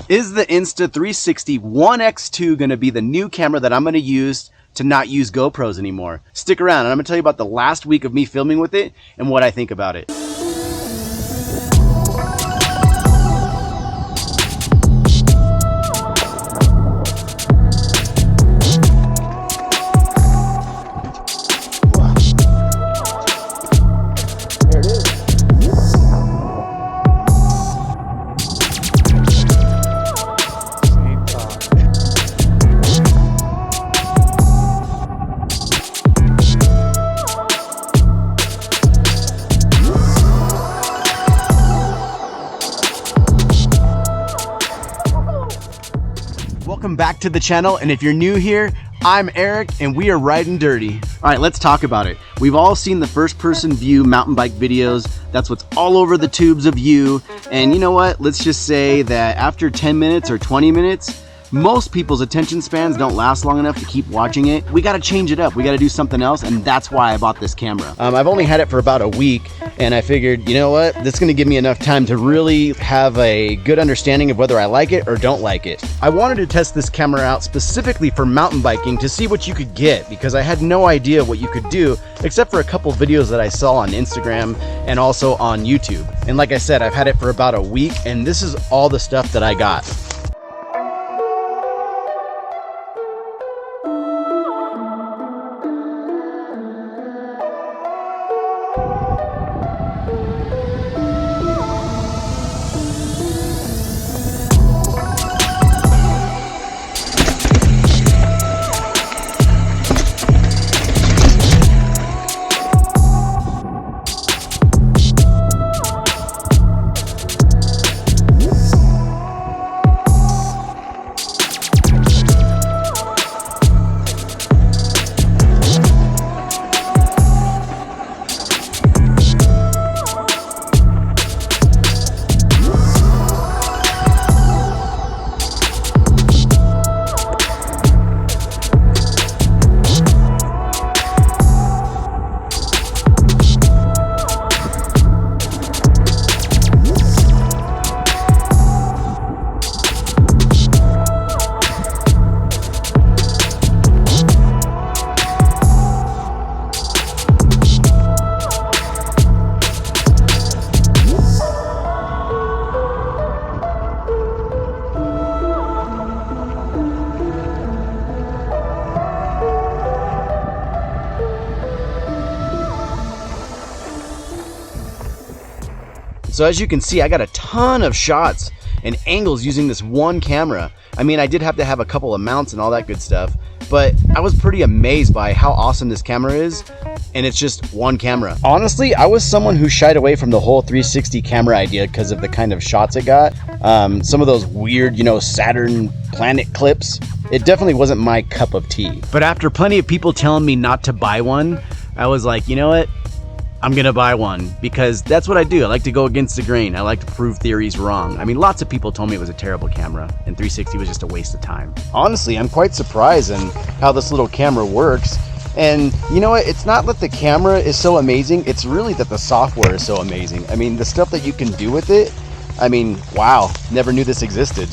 Is the Insta360 One X2 going to be the new camera that I'm going to use to not use GoPros anymore? Stick around and I'm going to tell you about the last week of me filming with it and what I think about it. Welcome back to the channel, and if you're new here, I'm Eric and we are Ryden Dirty. All right, let's talk about it. We've all seen the first person view mountain bike videos. That's what's all over the tubes of you. And you know what? Let's just say that after 10 minutes or 20 minutes, most people's attention spans don't last long enough to keep watching it. We gotta change it up. We gotta do something else, and that's why I bought this camera. I've only had it for about a week, and I figured, you know what? This is gonna give me enough time to really have a good understanding of whether I like it or don't like it. I wanted to test this camera out specifically for mountain biking to see what you could get, because I had no idea what you could do, except for a couple videos that I saw on Instagram and also on YouTube. And like I said, I've had it for about a week, and this is all the stuff that I got. So as you can see, I got a ton of shots and angles using this one camera. I mean, I did have to have a couple of mounts and all that good stuff, but I was pretty amazed by how awesome this camera is, and it's just one camera. Honestly, I was someone who shied away from the whole 360 camera idea because of the kind of shots it got. Some of those weird, Saturn planet clips. It definitely wasn't my cup of tea. But after plenty of people telling me not to buy one, I was like, you know what? I'm gonna buy one, because that's what I do. I like to go against the grain. I like to prove theories wrong. I mean, lots of people told me it was a terrible camera and 360 was just a waste of time. Honestly, I'm quite surprised in how this little camera works. And you know what? It's not that the camera is so amazing, it's really that the software is so amazing. I mean, the stuff that you can do with it, I mean, wow, never knew this existed.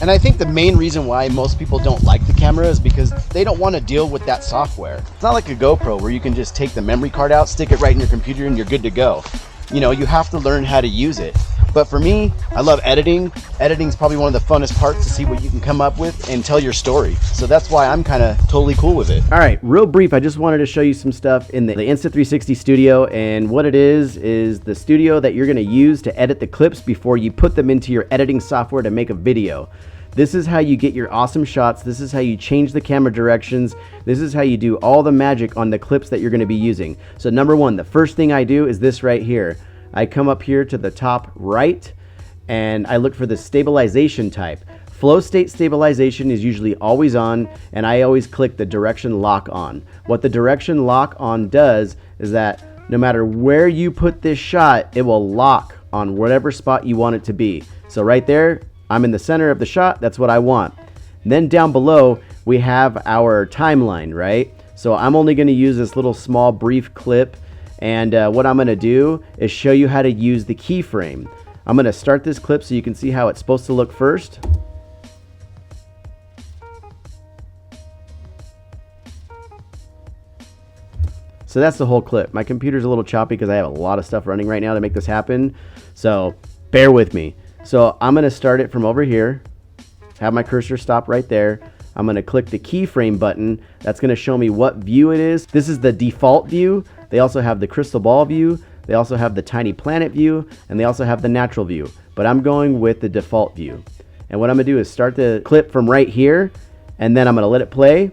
And I think the main reason why most people don't like the camera is because they don't want to deal with that software. It's not like a GoPro where you can just take the memory card out, stick it right in your computer, and you're good to go. You have to learn how to use it. But for me, I love editing. Editing is probably one of the funnest parts, to see what you can come up with and tell your story. So that's why I'm kind of totally cool with it. All right, real brief, I just wanted to show you some stuff in the Insta360 studio. And what it is the studio that you're going to use to edit the clips before you put them into your editing software to make a video. This is how you get your awesome shots. This is how you change the camera directions. This is how you do all the magic on the clips that you're going to be using. So number one, the first thing I do is this right here. I come up here to the top right and I look for the stabilization type. Flow state stabilization is usually always on, and I always click the direction lock on. What the direction lock on does is that no matter where you put this shot, it will lock on whatever spot you want it to be. So right there, I'm in the center of the shot. That's what I want. And then down below, we have our timeline, right? So I'm only going to use this little small brief clip. And what I'm going to do is show you how to use the keyframe. I'm going to start this clip so you can see how it's supposed to look first. So that's the whole clip. My computer's a little choppy because I have a lot of stuff running right now to make this happen. So bear with me. So I'm gonna start it from over here, have my cursor stop right there. I'm gonna click the keyframe button. That's gonna show me what view it is. This is the default view. They also have the crystal ball view. They also have the tiny planet view, and they also have the natural view. But I'm going with the default view. And what I'm gonna do is start the clip from right here, and then I'm gonna let it play.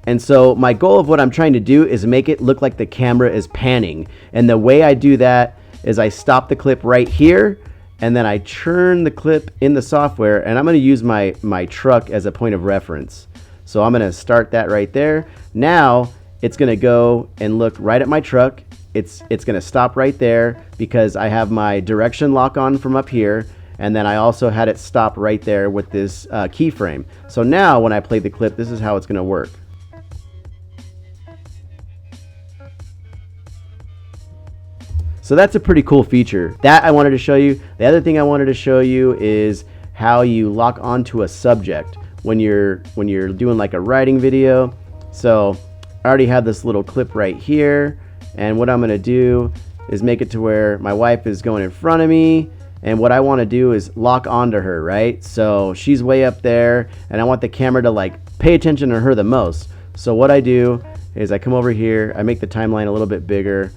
And so my goal of what I'm trying to do is make it look like the camera is panning. And the way I do that is I stop the clip right here, and then I churn the clip in the software, and I'm gonna use my truck as a point of reference. So I'm gonna start that right there. Now it's gonna go and look right at my truck. It's gonna stop right there because I have my direction lock on from up here, and then I also had it stop right there with this keyframe. So now when I play the clip, this is how it's gonna work. So that's a pretty cool feature that I wanted to show you. The other thing I wanted to show you is how you lock onto a subject when you're doing like a riding video. So I already have this little clip right here, and what I'm gonna do is make it to where my wife is going in front of me, and what I want to do is lock onto her, right? So she's way up there, and I want the camera to like pay attention to her the most. So what I do is I come over here, I make the timeline a little bit bigger.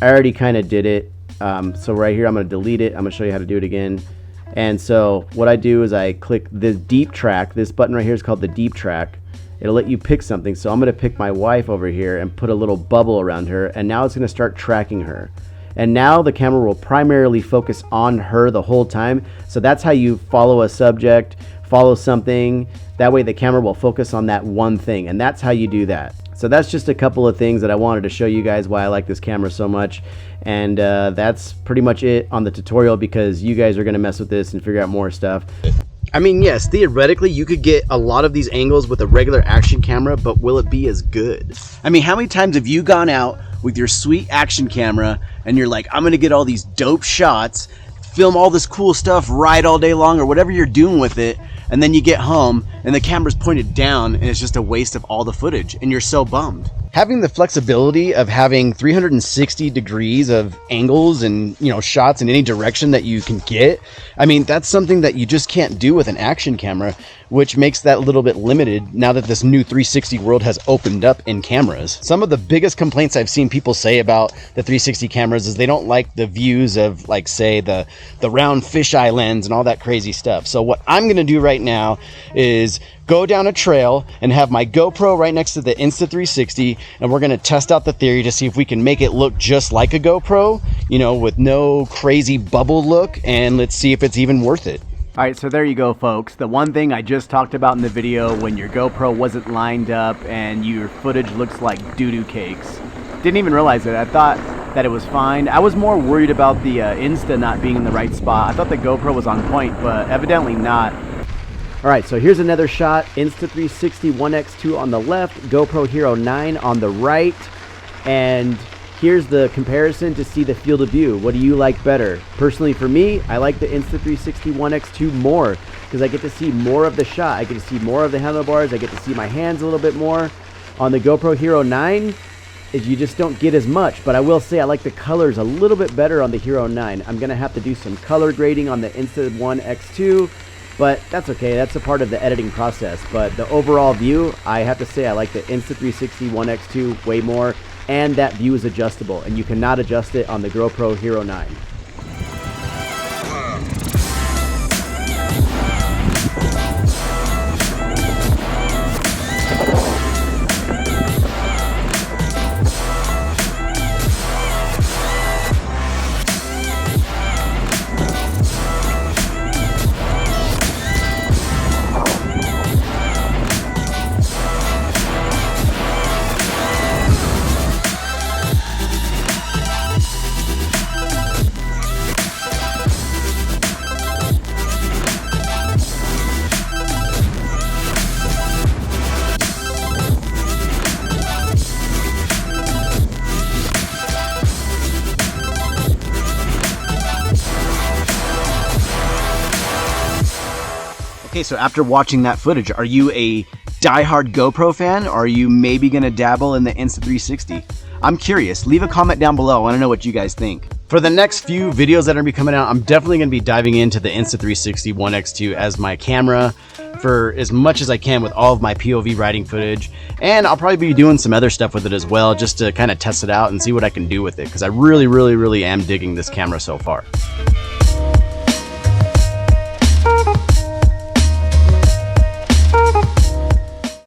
I already kind of did it. So right here, I'm going to delete it. I'm going to show you how to do it again. And so what I do is I click the deep track. This button right here is called the deep track. It'll let you pick something. So I'm going to pick my wife over here and put a little bubble around her. And now it's going to start tracking her. And now the camera will primarily focus on her the whole time. So that's how you follow a subject, follow something. That way the camera will focus on that one thing. And that's how you do that. So that's just a couple of things that I wanted to show you guys why I like this camera so much. And that's pretty much it on the tutorial, because you guys are going to mess with this and figure out more stuff. I mean, yes, theoretically, you could get a lot of these angles with a regular action camera, but will it be as good? I mean, how many times have you gone out with your sweet action camera and you're like, I'm going to get all these dope shots, film all this cool stuff, ride all day long, or whatever you're doing with it, and then you get home and the camera's pointed down and it's just a waste of all the footage and you're so bummed. Having the flexibility of having 360 degrees of angles and, you know, shots in any direction that you can get, I mean, that's something that you just can't do with an action camera, which makes that a little bit limited now that this new 360 world has opened up in cameras. Some of the biggest complaints I've seen people say about the 360 cameras is they don't like the views of, like, say, the round fisheye lens and all that crazy stuff. So what I'm gonna do right now is go down a trail and have my GoPro right next to the Insta360, and we're gonna test out the theory to see if we can make it look just like a GoPro, you know, with no crazy bubble look, and let's see if it's even worth it. All right, so there you go, folks. The one thing I just talked about in the video, when your GoPro wasn't lined up and your footage looks like doo-doo cakes. Didn't even realize it. I thought that it was fine. I was more worried about the Insta not being in the right spot. I thought the GoPro was on point, but evidently not. All right, so here's another shot. Insta360 1X2 on the left, GoPro Hero 9 on the right. And here's the comparison to see the field of view. What do you like better? Personally, for me, I like the Insta360 1X2 more because I get to see more of the shot. I get to see more of the handlebars. I get to see my hands a little bit more. On the GoPro Hero 9, you just don't get as much, but I will say I like the colors a little bit better on the Hero 9. I'm gonna have to do some color grading on the Insta1X2, but that's okay. That's a part of the editing process. But the overall view, I have to say I like the Insta360 1X2 way more, and that view is adjustable, and you cannot adjust it on the GoPro Hero 9. Okay, so after watching that footage, are you a diehard GoPro fan, or are you maybe gonna dabble in the Insta360? I'm curious. Leave a comment down below. I want to know what you guys think. For the next few videos that are going to be coming out, I'm definitely going to be diving into the Insta360 One X2 as my camera for as much as I can with all of my POV riding footage. And I'll probably be doing some other stuff with it as well, just to kind of test it out and see what I can do with it, because I really am digging this camera so far.